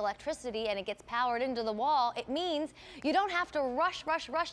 electricity and it gets powered into the wall, it means you don't have to rush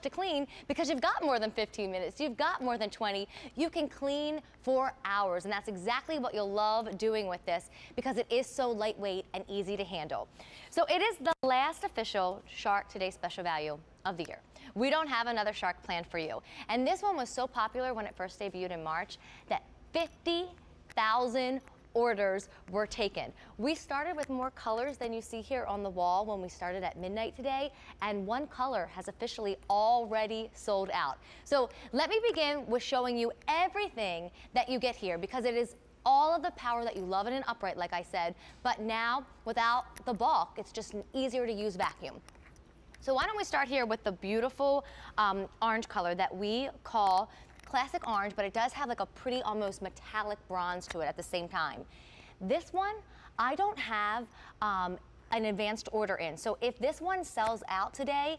to clean because you've got more than 15 minutes. You've got more than 20. You can clean for hours, and that's exactly what you'll love doing with this because it is so lightweight and easy to handle. So it is the last official Shark Today special value of the year. We don't have another Shark planned for you. And this one was so popular when it first debuted in March that 50,000 orders were taken. We started with more colors than you see here on the wall when we started at midnight today, and one color has officially already sold out. So let me begin with showing you everything that you get here because it is all of the power that you love in an upright, like I said, but now without the balk, it's just an easier to use vacuum. So why don't we start here with the beautiful orange color that we call classic orange, but it does have like a pretty almost metallic bronze to it at the same time. This one, I don't have an advanced order in. So if this one sells out today,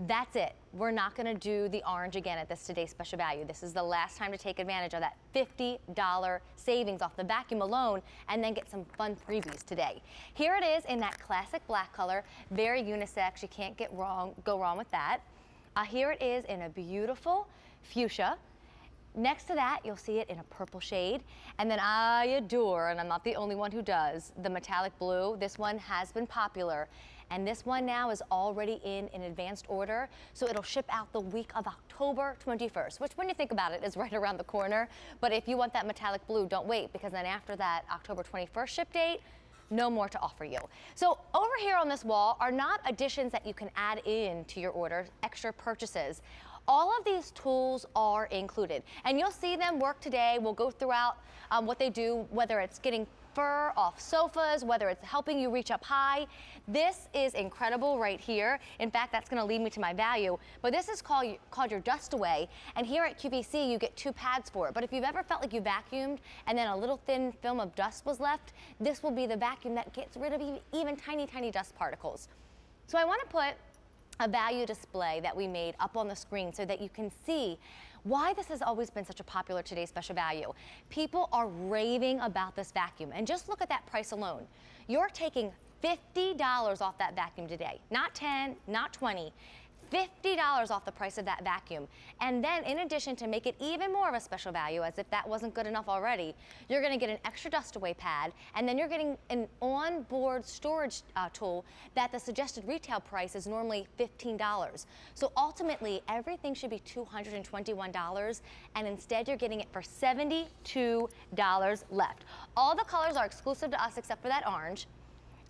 that's it. We're not gonna do the orange again at this today's special value. This is the last time to take advantage of that $50 savings off the vacuum alone and then get some fun freebies today. Here it is in that classic black color, very unisex, you can't go wrong with that. Here it is in a beautiful fuchsia. Next to that, you'll see it in a purple shade. And then I adore, and I'm not the only one who does, the metallic blue. This one has been popular. And this one now is already in an advanced order. So it'll ship out the week of October 21st, which when you think about it is right around the corner. But if you want that metallic blue, don't wait, because then after that October 21st ship date, no more to offer you. So over here on this wall are not additions that you can add in to your order, extra purchases. All of these tools are included, and you'll see them work today. We'll go throughout what they do, whether it's getting fur off sofas, whether it's helping you reach up high. This is incredible right here. In fact, that's gonna lead me to my value, but this is called your dust away, and here at QVC you get 2 pads for it. But if you've ever felt like you vacuumed and then a little thin film of dust was left, this will be the vacuum that gets rid of even tiny dust particles. So I wanna put a value display that we made up on the screen so that you can see why this has always been such a popular today's special value. People are raving about this vacuum, and just look at that price alone. You're taking $50 off that vacuum today, not 10, not 20. $50 off the price of that vacuum. And then in addition, to make it even more of a special value, as if that wasn't good enough already, you're gonna get an extra dust away pad, and then you're getting an onboard storage tool that the suggested retail price is normally $15. So ultimately, everything should be $221, and instead you're getting it for $72 left. All the colors are exclusive to us except for that orange.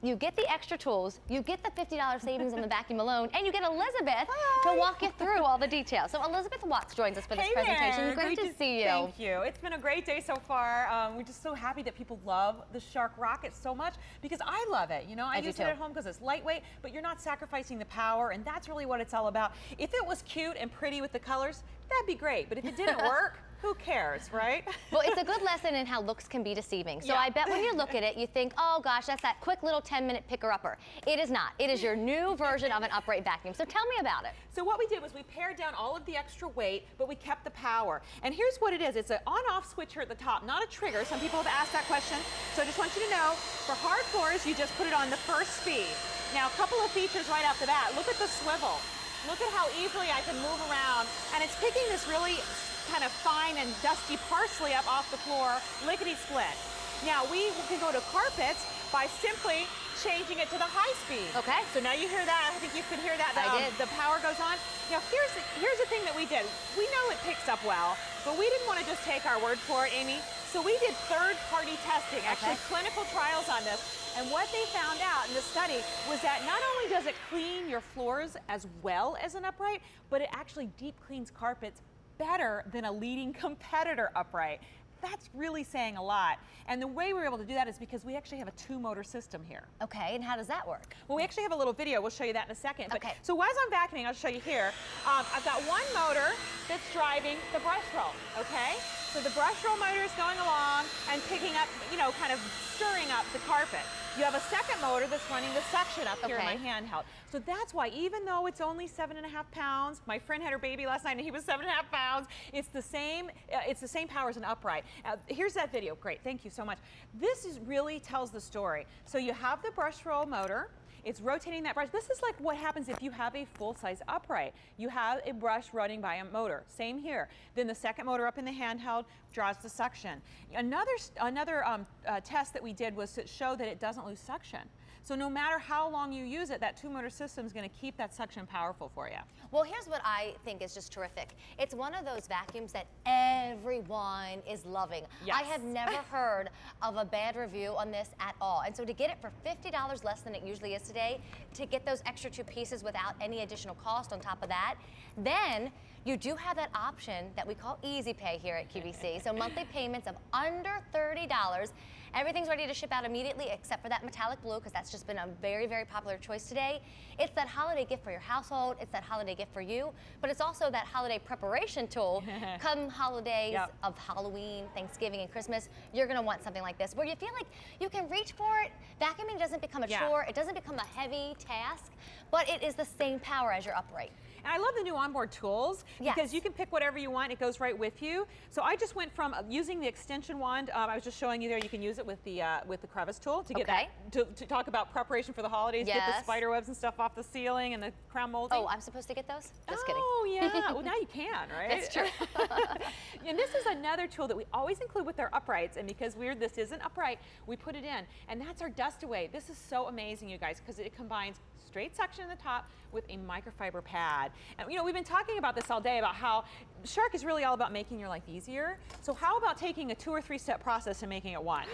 You get the extra tools, you get the $50 savings on the vacuum alone, and you get Elizabeth to walk you through all the details. So Elizabeth Watts joins us for this presentation. There. Great to see you. Thank you. It's been a great day so far. We're just so happy that people love the Shark Rocket so much because I love it. You know, I use it at home because it's lightweight, but you're not sacrificing the power, and that's really what it's all about. If it was cute and pretty with the colors, that'd be great. But if it didn't work, who cares, right? Well, it's a good lesson in how looks can be deceiving. So yeah. I bet when you look at it, you think, oh gosh, that's that quick little 10-minute picker-upper. It is not. It is your new version of an upright vacuum. So tell me about it. So what we did was we pared down all of the extra weight, but we kept the power. And here's what it is. It's an on-off switch here at the top, not a trigger. Some people have asked that question. So I just want you to know, for hard floors, you just put it on the first speed. Now, a couple of features right off the bat. Look at the swivel. Look at how easily I can move around. And it's picking this really kind of fine and dusty parsley up off the floor, lickety-split. Now we can go to carpets by simply changing it to the high speed. Okay. So now you hear that. I think you could hear that. I did. The power goes on. Now here's the thing that we did. We know it picks up well, but we didn't want to just take our word for it, Amy. So we did third-party testing, actually clinical trials on this. And what they found out in the study was that not only does it clean your floors as well as an upright, but it actually deep cleans carpets better than a leading competitor upright. That's really saying a lot. And the way we were able to do that is because we actually have a 2-motor system here. Okay, and how does that work? Well, we actually have a little video. We'll show you that in a second. Okay. So as I'm vacuuming, I'll show you here. I've got one motor that's driving the brush roll, okay? So the brush roll motor is going along and picking up, you know, kind of stirring up the carpet. You have a second motor that's running the suction up here in my handheld. So that's why, even though it's only 7.5 pounds, my friend had her baby last night and he was 7.5 pounds, it's the same power as an upright. Here's that video. Great, thank you so much. This really tells the story. So you have the brush roll motor, It's rotating that brush. This is like what happens if you have a full-size upright. You have a brush running by a motor. Same here. Then the second motor up in the handheld draws the suction. Another test that we did was to show that it doesn't lose suction. So no matter how long you use it, that two-motor system is going to keep that suction powerful for you. Well, here's what I think is just terrific. It's one of those vacuums that everyone is loving. Yes. I have never heard of a bad review on this at all. And so to get it for $50 less than it usually is today, to get those extra 2 pieces without any additional cost on top of that, then you do have that option that we call Easy Pay here at QVC. So monthly payments of under $30. Everything's ready to ship out immediately except for that metallic blue, because that's just been a very, very popular choice today. It's that holiday gift for your household. It's that holiday gift for you, but it's also that holiday preparation tool. Come holidays of Halloween, Thanksgiving, and Christmas, you're gonna want something like this where you feel like you can reach for it. Vacuuming doesn't become a chore. It doesn't become a heavy task, but it is the same power as your upright. And I love the new onboard tools because you can pick whatever you want. It goes right with you. So I just went from using the extension wand. I was just showing you there. You can use it with the crevice tool to get that to talk about preparation for for the holidays, get the spider webs and stuff off the ceiling and the crown molding. Oh, I'm supposed to get those? Just kidding. Oh, yeah. Well, now you can, right? That's true. And this is another tool that we always include with our uprights, and because this isn't upright, we put it in, and that's our dust away. This is so amazing, you guys, because it combines straight suction in the top with a microfiber pad. And you know, we've been talking about this all day about how Shark is really all about making your life easier. So how about taking a 2 or 3 step process and making it one?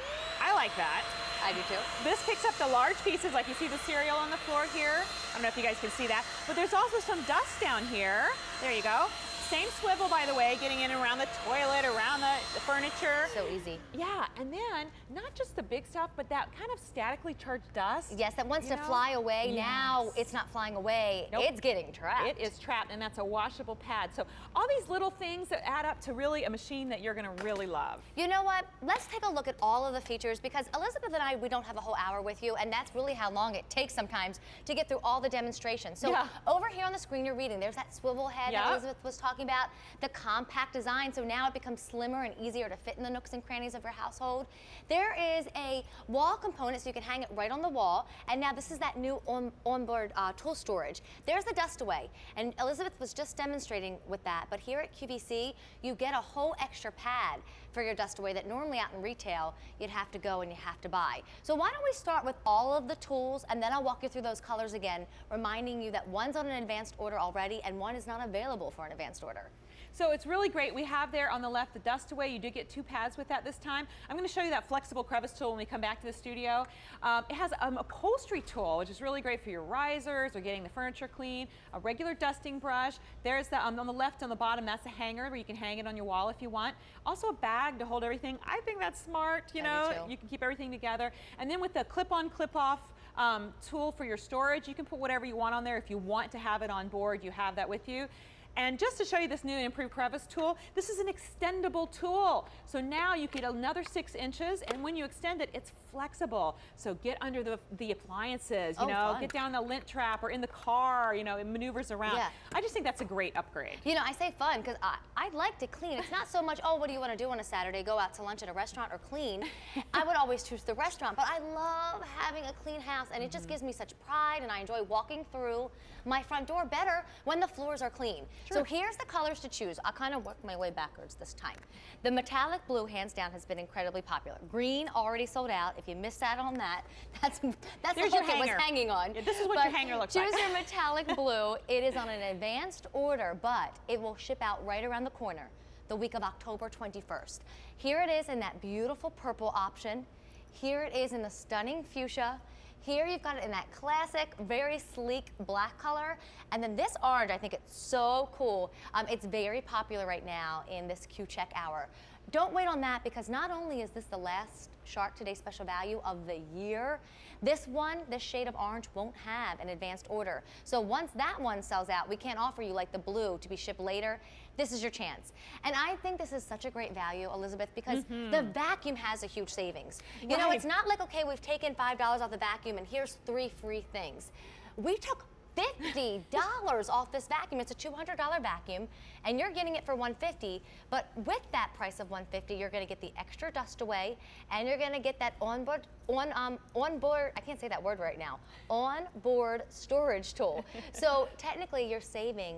I like that. I do too. This picks up the large pieces, like you see the cereal on the floor here. I don't know if you guys can see that, but there's also some dust down here. There you go. Same swivel, by the way, getting in and around the toilet, around the furniture. So easy. Yeah, and then not just the big stuff, but that kind of statically charged dust. Yes, that wants to fly away. Yes. Now it's not flying away. Nope. It's getting trapped. It is trapped, and that's a washable pad. So all these little things that add up to really a machine that you're going to really love. You know what? Let's take a look at all of the features, because Elizabeth and I, we don't have a whole hour with you, and that's really how long it takes sometimes to get through all the demonstrations. So over here on the screen you're reading, there's that swivel head that Elizabeth was talking about, the compact design, so now it becomes slimmer and easier to fit in the nooks and crannies of your household. There is a wall component, so you can hang it right on the wall, and now this is that new onboard tool storage. There's the dust away, and Elizabeth was just demonstrating with that, but here at QVC, you get a whole extra pad for your dust away that normally out in retail, you'd have to go and you have to buy. So why don't we start with all of the tools, and then I'll walk you through those colors again, reminding you that one's on an advanced order already and one is not available for an advanced order. So it's really great. We have there on the left the dust away. You do get 2 pads with that this time. I'm going to show you that flexible crevice tool when we come back to the studio. It has an upholstery tool, which is really great for your risers or getting the furniture clean. A regular dusting brush. There's the on the left on the bottom, that's a hanger where you can hang it on your wall if you want. Also a bag to hold everything. I think that's smart. You know, you can keep everything together. And then with the clip-on, clip-off tool for your storage, you can put whatever you want on there. If you want to have it on board, you have that with you. And just to show you this new improved crevice tool, this is an extendable tool. So now you get another 6 inches, and when you extend it, it's flexible. So get under the appliances, you know, get down the lint trap or in the car, you know, it maneuvers around. Yeah. I just think that's a great upgrade. You know, I say fun because I like to clean. It's not so much, oh, what do you want to do on a Saturday? Go out to lunch at a restaurant or clean. I would always choose the restaurant, but I love having a clean house, and it just gives me such pride, and I enjoy walking through my front door better when the floors are clean. Sure. So here's the colors to choose. I'll kind of work my way backwards this time. The metallic blue, hands down, has been incredibly popular. Green already sold out. If you missed out on that, that's the hook it was hanging on. Yeah, this is what your hanger looks like. Choose your metallic blue. It is on an advanced order, but it will ship out right around the corner, the week of October 21st. Here it is in that beautiful purple option. Here it is in the stunning fuchsia. Here you've got it in that classic, very sleek black color. And then this orange, I think it's so cool. It's very popular right now in this Q-Check hour. Don't wait on that, because not only is this the last Shark Today special value of the year, this shade of orange won't have an advanced order. So once that one sells out, we can't offer you like the blue to be shipped later. This is your chance. And I think this is such a great value, Elizabeth, because the vacuum has a huge savings. You know, it's not like, okay, we've taken $5 off the vacuum and here's 3 free things. We took $50 off this vacuum. It's a $200 vacuum, and you're getting it for $150. But with that price of $150, you're going to get the extra dust away, and you're going to get that onboard. I can't say that word right now. Onboard storage tool. So technically, you're saving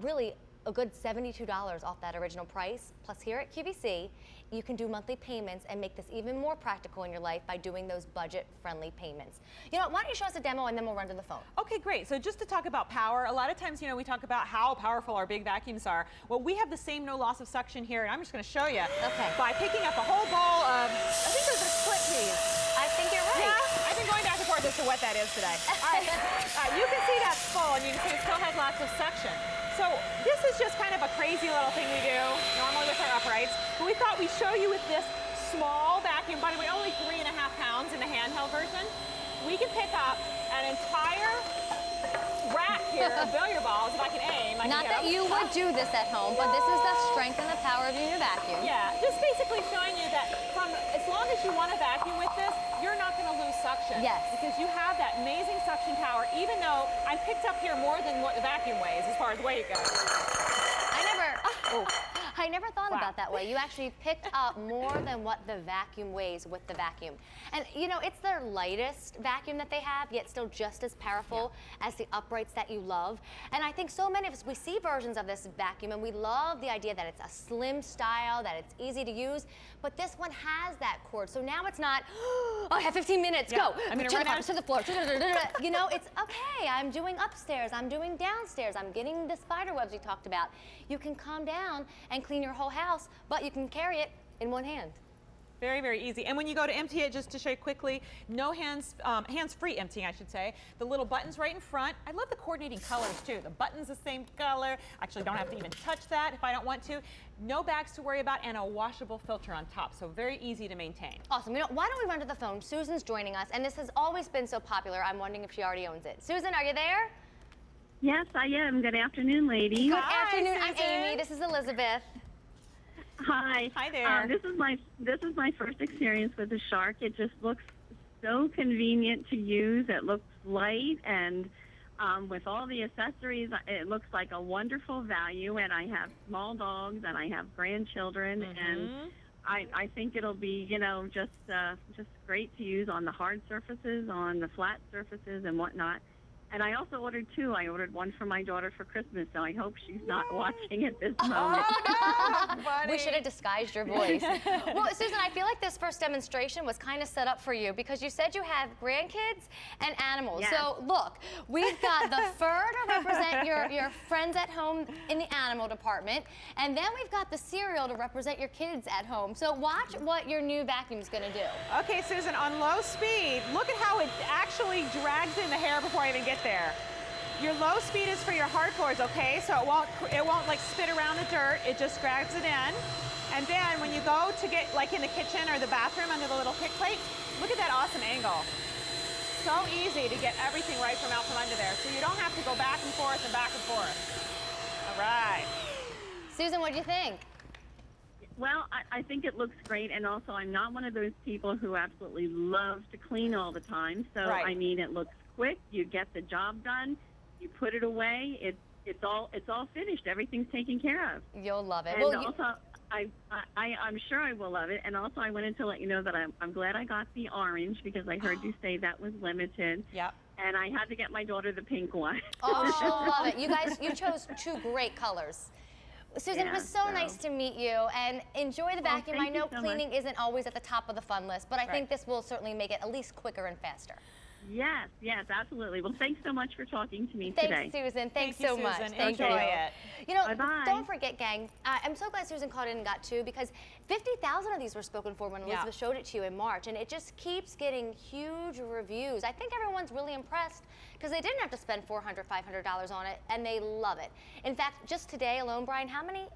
really a good $72 off that original price. Plus, here at QVC, you can do monthly payments and make this even more practical in your life by doing those budget-friendly payments. You know, why don't you show us a demo and then we'll run to the phone. Okay, great. So just to talk about power, a lot of times, you know, we talk about how powerful our big vacuums are. Well, we have the same no loss of suction here, and I'm just going to show you. Okay. By picking up a whole bowl of, I think those are split peas. I think you're right. Yeah, I've been going back and forth as to what that is today. All right, you can see that's full, and you can see it still has lots of suction. So this is just kind of a crazy little thing we do normally with our uprights, but we thought we'd show you with this small vacuum. By the way, only 3.5 pounds in the handheld version. We can pick up an entire rack here of billiard balls if I can aim. Not that you would do this at home, but this is the strength and the power of your new vacuum. Yeah, just basically showing you that from as long as you want to vacuum with this, you're not going to lose suction. Yes. Because you have that amazing suction power, even though I picked up here more than what the vacuum weighs as far as weight goes. I never thought about that way. You actually picked up more than what the vacuum weighs with the vacuum. And you know, it's their lightest vacuum that they have, yet still just as powerful as the uprights that you love. And I think so many of us, we see versions of this vacuum and we love the idea that it's a slim style, that it's easy to use, but this one has that cord. So now it's not, oh, I have 15 minutes, go. I'm gonna to run the, out to the floor. You know, it's okay, I'm doing upstairs, I'm doing downstairs, I'm getting the spider webs we talked about. You can calm down and clean your whole house, but you can carry it in one hand. Very, very easy. And when you go to empty it, just to show you quickly, no hands-free emptying, I should say. The little button's right in front. I love the coordinating colors too. The button's the same color. Actually, don't have to even touch that if I don't want to. No bags to worry about, and a washable filter on top. So very easy to maintain. Awesome. You know, why don't we run to the phone? Susan's joining us, and this has always been so popular. I'm wondering if she already owns it. Susan, are you there? Yes, I am. Good afternoon, ladies. Good Hi, afternoon. I'm Susan. Amy. This is Elizabeth. Hi. Hi there. This is my first experience with the Shark. It just looks so convenient to use. It looks light, and with all the accessories, it looks like a wonderful value. And I have small dogs, and I have grandchildren, and I think it'll be, you know, just great to use on the hard surfaces, on the flat surfaces, and whatnot. And I also ordered two. I ordered one for my daughter for Christmas, so I hope she's not watching at this moment. We should have disguised your voice. Well, Susan, I feel like this first demonstration was kind of set up for you because you said you have grandkids and animals. Yes. So look, we've got the fur to represent your friends at home in the animal department, and then we've got the cereal to represent your kids at home. So watch what your new vacuum's gonna do. Okay, Susan, on low speed, look at how it actually drags in the hair before I even get there. Your low speed is for your hard floors, okay? So it won't like spit around the dirt. It just grabs it in. And then when you go to get like in the kitchen or the bathroom under the little kick plate, look at that awesome angle. So easy to get everything right from out from under there. So you don't have to go back and forth and back and forth. All right. Susan, what do you think? Well, I think it looks great, and also I'm not one of those people who absolutely loves to clean all the time. So Right. I mean, it looks quick. You get the job done. You put it away. It's all finished. Everything's taken care of. You'll love it. And Well, also, I'm sure I will love it. And also, I wanted to let you know that I'm glad I got the orange because I heard you say that was limited. Yep. And I had to get my daughter the pink one. oh, she'll love it. You guys, you chose two great colors. Susan, it Yeah, was so nice to meet you, and enjoy the vacuum. thank I know you so cleaning isn't always at the top of the fun list, but I think this will certainly make it at least quicker and faster. Yes, absolutely. Well, thanks so much for talking to me Thanks, today. Susan. Thanks Thank you, so much. Susan. Thank Enjoy you. it. You know, Bye-bye. don't forget, gang. I'm so glad Susan called in and got two because 50,000 of these were spoken for when Elizabeth showed it to you in March, and it just keeps getting huge reviews. I think everyone's really impressed because they didn't have to spend $400, $500 on it, and they love it. In fact, just today alone, Brian, how many?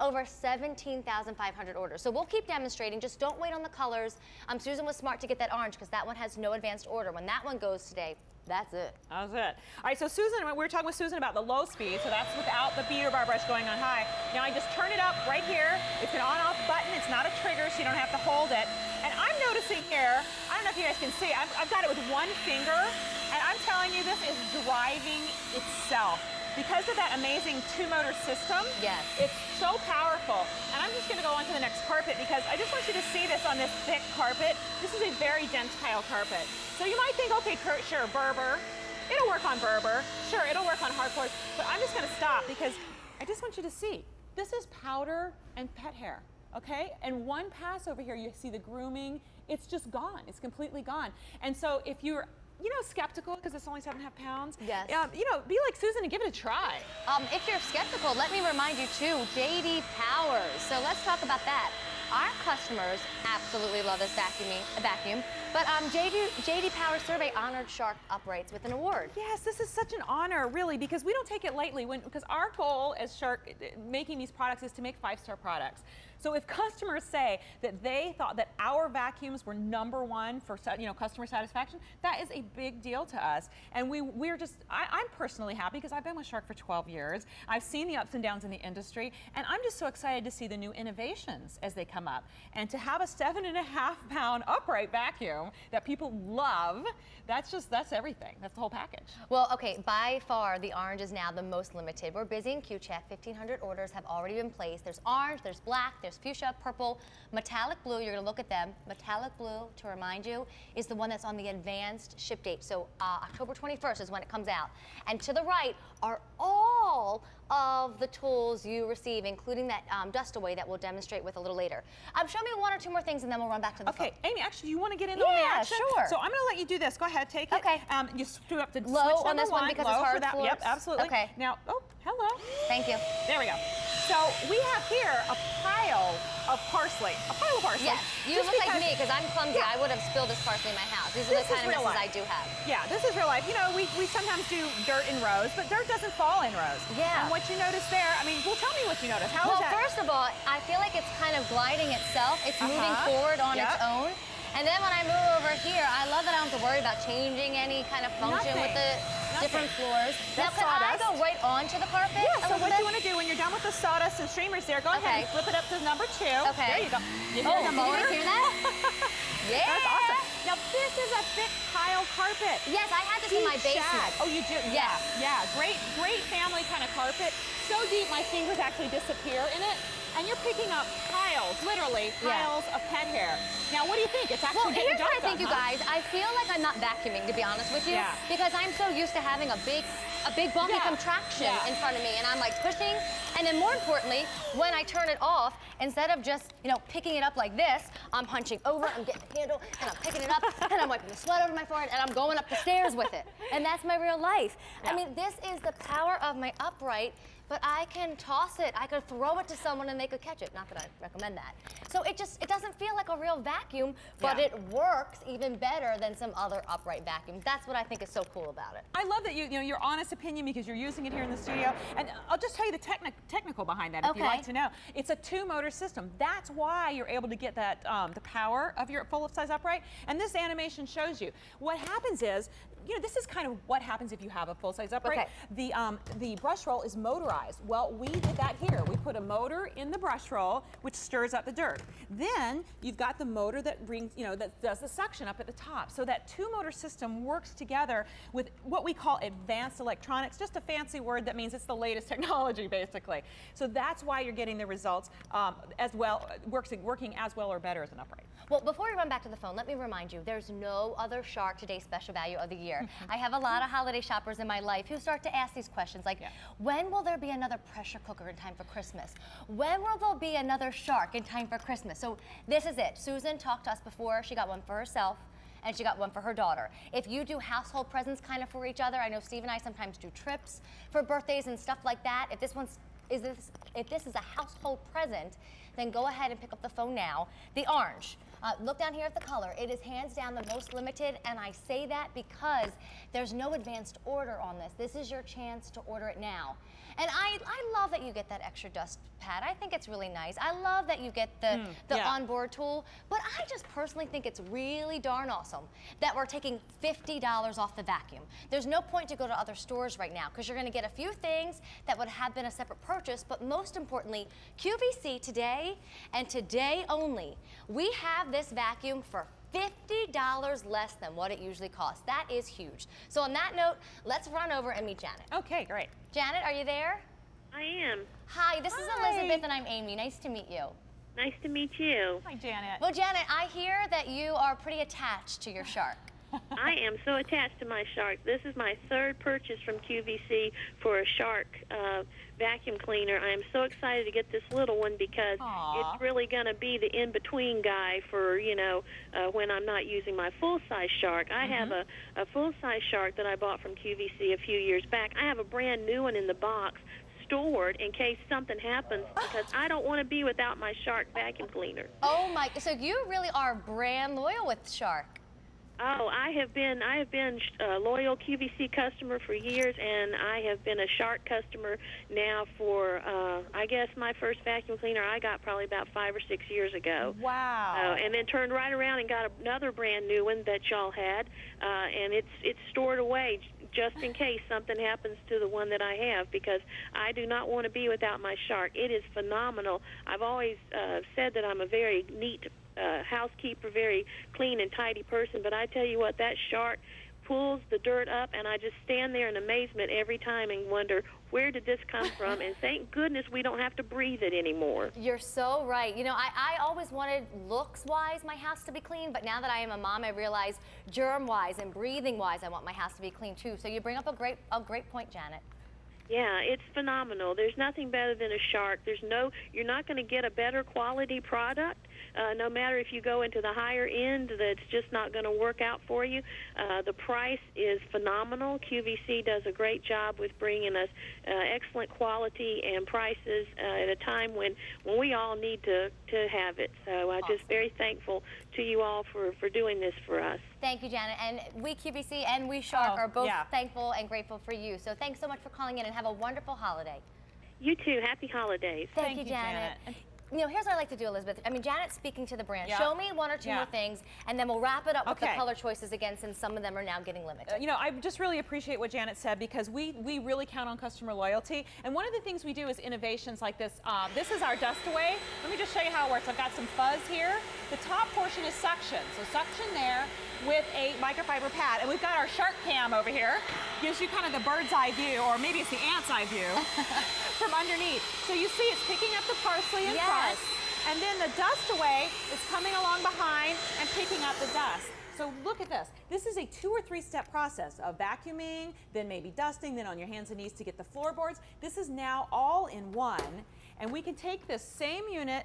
Over 17,500 orders. So we'll keep demonstrating. Just don't wait on the colors. Susan was smart to get that orange because that one has no advanced order. When that one goes today, that's it. That's it. All right, so Susan, we were talking with Susan about the low speed, so that's without the beater bar brush going on high. Now I just turn it up right here. It's an on-off button. It's not a trigger, so you don't have to hold it. And I'm noticing here, I don't know if you guys can see, I've got it with one finger, and I'm telling you this is driving itself. Because of that amazing two-motor system, Yes. it's so powerful. And I'm just going to go on to the next carpet because I just want you to see this on this thick carpet. This is a very dense tile carpet. So you might think, okay, Kurt, sure, Berber. It'll work on Berber. Sure, it'll work on hard floors. But I'm just going to stop because I just want you to see. This is powder and pet hair, okay? And one pass over here, you see the grooming. It's just gone. It's completely gone. And so if you're skeptical because it's only 7.5 pounds. Yes. Be like Susan and give it a try. If you're skeptical, let me remind you too, JD Powers. So let's talk about that. Our customers absolutely love this vacuum, but JD Powers survey honored Shark uprights with an award. Yes, this is such an honor, really, because we don't take it lightly. Because our goal as Shark making these products is to make 5-star products. So if customers say that they thought that our vacuums were #1 for customer satisfaction, that is a big deal to us. And I'm personally happy because I've been with Shark for 12 years. I've seen the ups and downs in the industry, and I'm just so excited to see the new innovations as they come up. And to have a 7.5-pound upright vacuum that people love, that's everything. That's the whole package. Well, okay, by far the orange is now the most limited. We're busy in Q-Check. 1,500 orders have already been placed. There's orange, there's black, there's fuchsia, purple, metallic blue. You're gonna look at them. Metallic blue, to remind you, is the one that's on the advanced ship date. So October 21st is when it comes out. And to the right are all of the tools you receive, including that dust away that we'll demonstrate with a little later. Show me 1 or 2 more things and then we'll run back to the phone. Okay, Amy, actually, you want to get into on the action? Sure. So I'm going to let you do this. Go ahead, take it. Okay. You screw up the Low switch on this one #1, because low it's hard for that. floors? Yep, absolutely. Okay. Now, oh, hello. Thank you. There we go. So we have here a pile of parsley. A pile of parsley. Yes, you Just look like because- me because I'm clumsy. Yeah. I would have spilled this parsley in my house. These are the This is kind of real messes life. I do have. Yeah, this is real life. We sometimes do dirt in rows, but dirt doesn't fall in rows. Yeah. And what you notice there, well, tell me what you notice. How Well, is that? first of all, I feel like it's kind of gliding itself. It's moving forward on its Yep. own. And then when I move over here, I love that I don't have to worry about changing any kind of function with the different floors. That's now, can I sawdust. go right onto the carpet? Yeah, a so little what bit? you want to do when you're done with the sawdust and streamers there, go ahead and flip it up to #2. Okay. There you go. You hear Oh, the did you motor? guys hear that? Yeah. That's awesome. Now this is a thick tile carpet. Yes, I had this in my Deep basement. shag. Oh, you do? Yes. Yeah. Great family kind of carpet. So deep my fingers actually disappear in it. And you're picking up piles, literally piles of pet hair. Now, what do you think? It's actually Well, getting here's the what job I think, done, you guys. I feel like I'm not vacuuming, to be honest with you, Yeah. because I'm so used to having a big bumpy contraction in front of me, and I'm like pushing. And then more importantly, when I turn it off, instead of just picking it up like this, I'm hunching over, I'm getting the handle, and I'm picking it up, and I'm wiping the sweat over my forehead, and I'm going up the stairs with it. And that's my real life. Yeah. I mean, this is the power of my upright. But I can toss it, I could throw it to someone and they could catch it. Not that I recommend that. So it doesn't feel like a real vacuum, but it works even better than some other upright vacuums. That's what I think is so cool about it. I love that your honest opinion because you're using it here in the studio. And I'll just tell you the technical behind that if you'd like to know. It's a 2-motor system. That's why you're able to get that the power of your full-size upright. And this animation shows you. What happens is, this is kind of what happens if you have a full-size upright. Okay. The brush roll is motorized. Well, we did that here. We put a motor in the brush roll, which stirs up the dirt. Then you've got the motor that brings, that does the suction up at the top. So that 2-motor system works together with what we call advanced electronics, just a fancy word that means it's the latest technology, basically. So that's why you're getting the results as well, working as well or better as an upright. Well, before we run back to the phone, let me remind you, there's no other Shark Today special value of the year. I have a lot of holiday shoppers in my life who start to ask these questions like, when will there be another pressure cooker in time for Christmas? When will there be another Shark in time for Christmas? So this is it. Susan talked to us before. She got one for herself and she got one for her daughter. If you do household presents kind of for each other, I know Steve and I sometimes do trips for birthdays and stuff like that. If this is a household present, then go ahead and pick up the phone now. The orange. Look down here at the color. It is hands down the most limited, and I say that because there's no advanced order on this. This is your chance to order it now. And I love that you get that extra dust pad. I think it's really nice. I love that you get the onboard tool, but I just personally think it's really darn awesome that we're taking $50 off the vacuum. There's no point to go to other stores right now because you're gonna get a few things that would have been a separate purchase, but most importantly, QVC today and today only, we have this vacuum for $50 less than what it usually costs. That is huge. So on that note, let's run over and meet Janet. Okay, great. Janet, are you there? I am. Hi, this is Elizabeth and I'm Amy. Nice to meet you. Nice to meet you. Hi, Janet. Well, Janet, I hear that you are pretty attached to your shark. I am so attached to my Shark. This is my third purchase from QVC for a Shark vacuum cleaner. I am so excited to get this little one because it's really going to be the in-between guy for, when I'm not using my full-size Shark. I have a full-size Shark that I bought from QVC a few years back. I have a brand new one in the box stored in case something happens because I don't want to be without my Shark vacuum cleaner. Oh my, so you really are brand loyal with Shark. Oh, I have been a loyal QVC customer for years, and I have been a Shark customer now for, I guess my first vacuum cleaner I got probably about 5 or 6 years ago. Wow. And then turned right around and got another brand new one that y'all had, and it's stored away just in case something happens to the one that I have because I do not want to be without my Shark. It is phenomenal. I've always said that I'm a very neat housekeeper, very clean and tidy person, but I tell you what, that Shark pulls the dirt up, and I just stand there in amazement every time and wonder, where did this come from? And thank goodness we don't have to breathe it anymore. You're so right. You know, I always wanted looks-wise my house to be clean, but now that I am a mom, I realize germ-wise and breathing-wise, I want my house to be clean too. So you bring up a great point, Janet. Yeah, it's phenomenal. There's nothing better than a Shark. You're not going to get a better quality product. No matter if you go into the higher end, that's just not going to work out for you. The price is phenomenal. QVC does a great job with bringing us excellent quality and prices at a time when we all need to have it. So I'm just very thankful to you all for doing this for us. Thank you, Janet. And we QVC and we Shark are both thankful and grateful for you. So thanks so much for calling in and have a wonderful holiday. You too. Happy holidays. Thank you, Janet. You know, here's what I like to do, Elizabeth. I mean, Janet's speaking to the brand. Show me one or two more things, and then we'll wrap it up with the color choices again, since some of them are now getting limited. You know, I just really appreciate what Janet said because we really count on customer loyalty. And one of the things we do is innovations like this. This is our dust away. Let me just show you how it works. I've got some fuzz here. The top portion is suction. So suction there with a microfiber pad. And we've got our Shark Cam over here. Gives you kind of the bird's eye view, or maybe it's the ant's eye view from underneath. So you see it's picking up the parsley in front. And then the dust away is coming along behind and picking up the dust. So look at this. This is a 2 or 3 step process of vacuuming, then maybe dusting, then on your hands and knees to get the floorboards. This is now all in one. And we can take this same unit.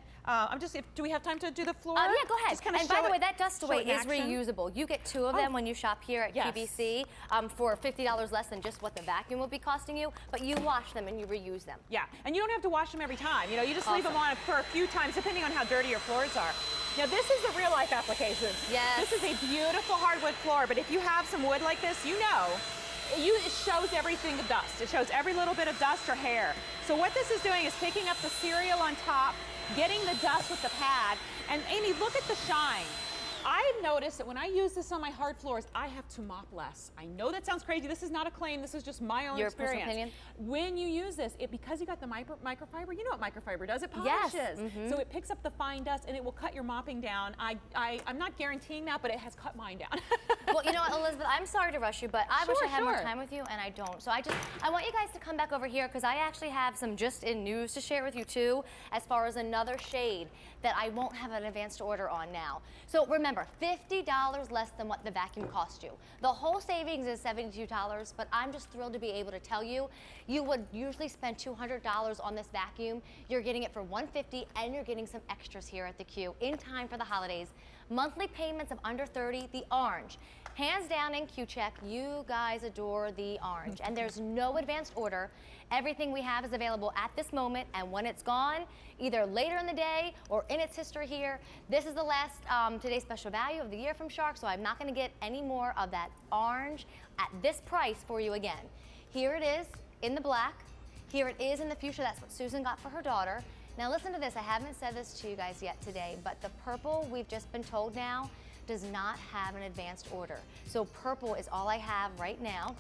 Do we have time to do the floor? Yeah, go ahead. Just And by the way, that dust away is reusable. You get 2 of them when you shop here at QVC for $50 less than just what the vacuum will be costing you. But you wash them and you reuse them. Yeah, and you don't have to wash them every time. You know, you just leave them on for a few times, depending on how dirty your floors are. Now, this is the real life application. Yes. This is a beautiful hardwood floor, but if you have some wood like this, you know, it shows everything of dust. It shows every little bit of dust or hair. So what this is doing is picking up the cereal on top, getting the dust with the pad, and Amy, look at the shine. I've noticed that when I use this on my hard floors, I have to mop less. I know that sounds crazy. This is not a claim. This is just my own experience. Personal opinion? When you use this, because you got the microfiber, you know what microfiber does? It polishes. Yes. So it picks up the fine dust and it will cut your mopping down. I'm not guaranteeing that, but it has cut mine down. Well, you know what, Elizabeth, I'm sorry to rush you, but I wish I had more time with you, and I don't. So I want you guys to come back over here because I actually have some just-in news to share with you, too, as far as another shade that I won't have an advanced order on now. So remember, $50 less than what the vacuum cost you. The whole savings is $72, but I'm just thrilled to be able to tell you, you would usually spend $200 on this vacuum. You're getting it for $150, and you're getting some extras here at the Q in time for the holidays. Monthly payments of under $30, the orange. Hands down in Q-Check, you guys adore the orange. And there's no advanced order. Everything we have is available at this moment, and when it's gone, either later in the day or in its history here, this is the last today's special value of the year from Shark, so I'm not gonna get any more of that orange at this price for you again. Here it is in the black. Here it is in the fuchsia. That's what Susan got for her daughter. Now listen to this, I haven't said this to you guys yet today, but the purple, we've just been told now, does not have an advanced order. So purple is all I have right now.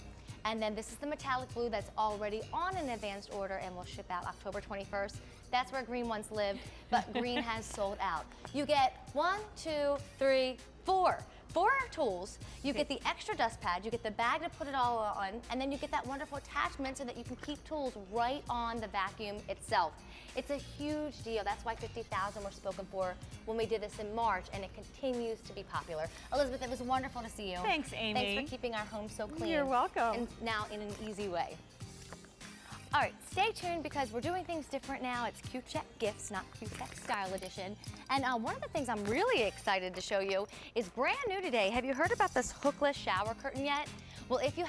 And then this is the metallic blue that's already on an advanced order and will ship out October 21st. That's where green once lived, but green has sold out. You get 1, 2, 3, Four tools. You get the extra dust pad, you get the bag to put it all on, and then you get that wonderful attachment so that you can keep tools right on the vacuum itself. It's a huge deal. That's why 50,000 were spoken for when we did this in March, and it continues to be popular. Elizabeth, it was wonderful to see you. Thanks, Amy. Thanks for keeping our home so clean. You're welcome. And now in an easy way. All right, stay tuned because we're doing things different now. It's Cute Check Gifts, not Cute Check Style Edition. And one of the things I'm really excited to show you is brand new today. Have you heard about this hookless shower curtain yet? Well, if you have